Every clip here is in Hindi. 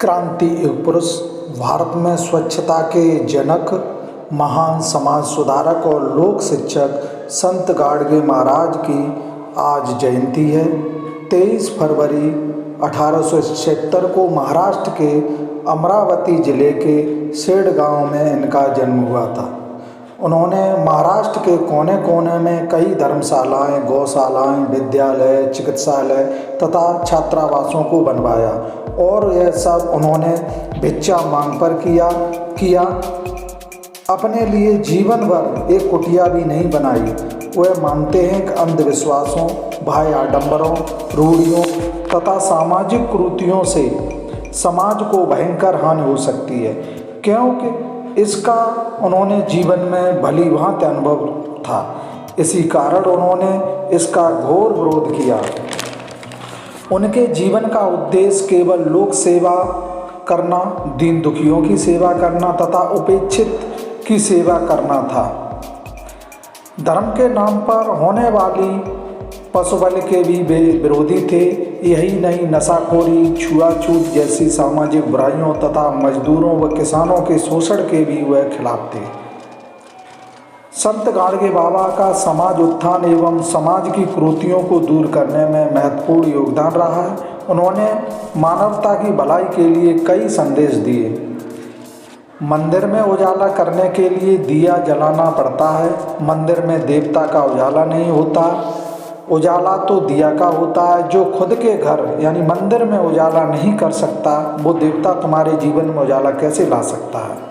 क्रांति युग पुरुष, भारत में स्वच्छता के जनक, महान समाज सुधारक और लोक शिक्षक संत गाडगे महाराज की आज जयंती है। 23 फरवरी 1876 को महाराष्ट्र के अमरावती जिले के सेड गांव में इनका जन्म हुआ था। उन्होंने महाराष्ट्र के कोने कोने में कई धर्मशालाएं, गौशालाएं, विद्यालय, चिकित्सालय तथा छात्रावासों को बनवाया और यह सब उन्होंने भिक्षा मांग पर किया। अपने लिए जीवन भर एक कुटिया भी नहीं बनाई। वह मानते हैं कि अंधविश्वासों, बाह्य आडंबरों, रूढ़ियों तथा सामाजिक कुरीतियों से समाज को भयंकर हानि हो सकती है, क्योंकि इसका उन्होंने जीवन में भली भांति अनुभव था। इसी कारण उन्होंने इसका घोर विरोध किया। उनके जीवन का उद्देश्य केवल लोक सेवा करना, दीन दुखियों की सेवा करना तथा उपेक्षित की सेवा करना था। धर्म के नाम पर होने वाली पशुबल के भी वे विरोधी थे। यही नहीं, नशाखोरी, छुआछूत जैसी सामाजिक बुराइयों तथा मजदूरों व किसानों के शोषण के भी वह खिलाफ थे। संत गाडगे बाबा का समाज उत्थान एवं समाज की कुरीतियों को दूर करने में महत्वपूर्ण योगदान रहा है। उन्होंने मानवता की भलाई के लिए कई संदेश दिए। मंदिर में उजाला करने के लिए दिया जलाना पड़ता है। मंदिर में देवता का उजाला नहीं होता, उजाला तो दिया का होता है। जो खुद के घर यानी मंदिर में उजाला नहीं कर सकता, वो देवता तुम्हारे जीवन में उजाला कैसे ला सकता है।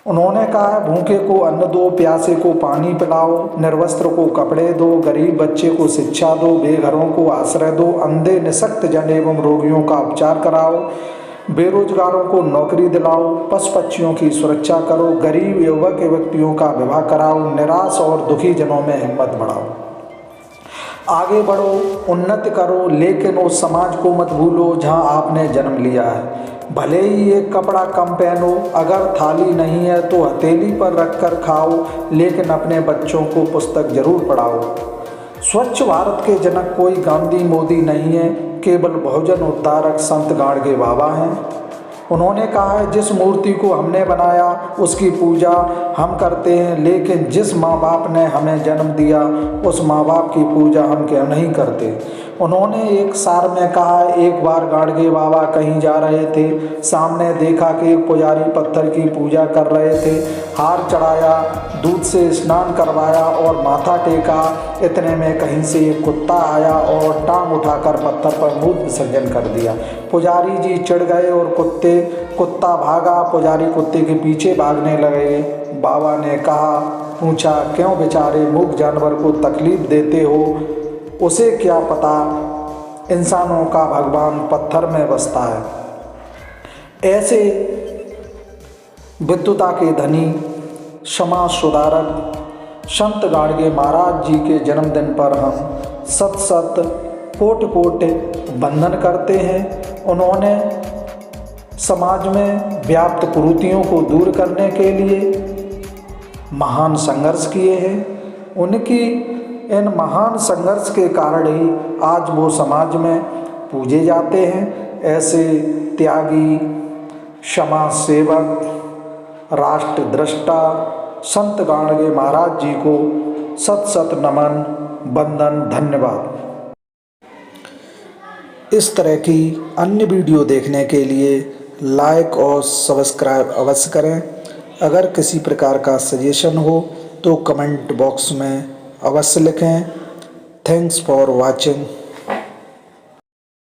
उन्होंने कहा है, भूखे को अन्न दो, प्यासे को पानी पिलाओ, निर्वस्त्र को कपड़े दो, गरीब बच्चे को शिक्षा दो, बेघरों को आश्रय दो, अंधे निशक्त जन एवं रोगियों का उपचार कराओ, बेरोजगारों को नौकरी दिलाओ, पशु पक्षियों की सुरक्षा करो, गरीब युवक व्यक्तियों का विवाह कराओ, निराश और दुखी जनों में हिम्मत बढ़ाओ। आगे बढ़ो, उन्नति करो, लेकिन उस समाज को मत भूलो जहां आपने जन्म लिया है। भले ही एक कपड़ा कम पहनो, अगर थाली नहीं है तो हथेली पर रखकर खाओ, लेकिन अपने बच्चों को पुस्तक जरूर पढ़ाओ। स्वच्छ भारत के जनक कोई गांधी मोदी नहीं है, केवल बहुजन उद्धारक संत गाडगे बाबा हैं। उन्होंने कहा है, जिस मूर्ति को हमने बनाया उसकी पूजा हम करते हैं, लेकिन जिस माँ बाप ने हमें जन्म दिया उस माँ बाप की पूजा हम क्यों नहीं करते। उन्होंने एक सार में कहा, एक बार गाडगे बाबा कहीं जा रहे थे, सामने देखा कि एक पुजारी पत्थर की पूजा कर रहे थे। हार चढ़ाया, दूध से स्नान करवाया और माथा टेका। इतने में कहीं से एक कुत्ता आया और टांग उठाकर पत्थर पर मूत्र विसर्जन कर दिया। पुजारी जी चिढ़ गए और कुत्ता भागा। पुजारी कुत्ते के पीछे भागने लगे। बाबा ने पूछा, क्यों बेचारे मूक जानवर को तकलीफ देते हो? उसे क्या पता इंसानों का भगवान पत्थर में बसता है। ऐसे विद्वता के धनी समाज सुधारक संत गाडगे महाराज जी के जन्मदिन पर हम सत सत कोटि कोटि वंदन करते हैं। उन्होंने समाज में व्याप्त कुरीतियों को दूर करने के लिए महान संघर्ष किए हैं। उनकी इन महान संघर्ष के कारण ही आज वो समाज में पूजे जाते हैं। ऐसे त्यागी, समाज सेवक, राष्ट्र दृष्टा संत गाडगे महाराज जी को सत सत नमन, वंदन, धन्यवाद। इस तरह की अन्य वीडियो देखने के लिए लाइक और सब्सक्राइब अवश्य करें। अगर किसी प्रकार का सजेशन हो तो कमेंट बॉक्स में अवश्य लिखें। Thanks for watching.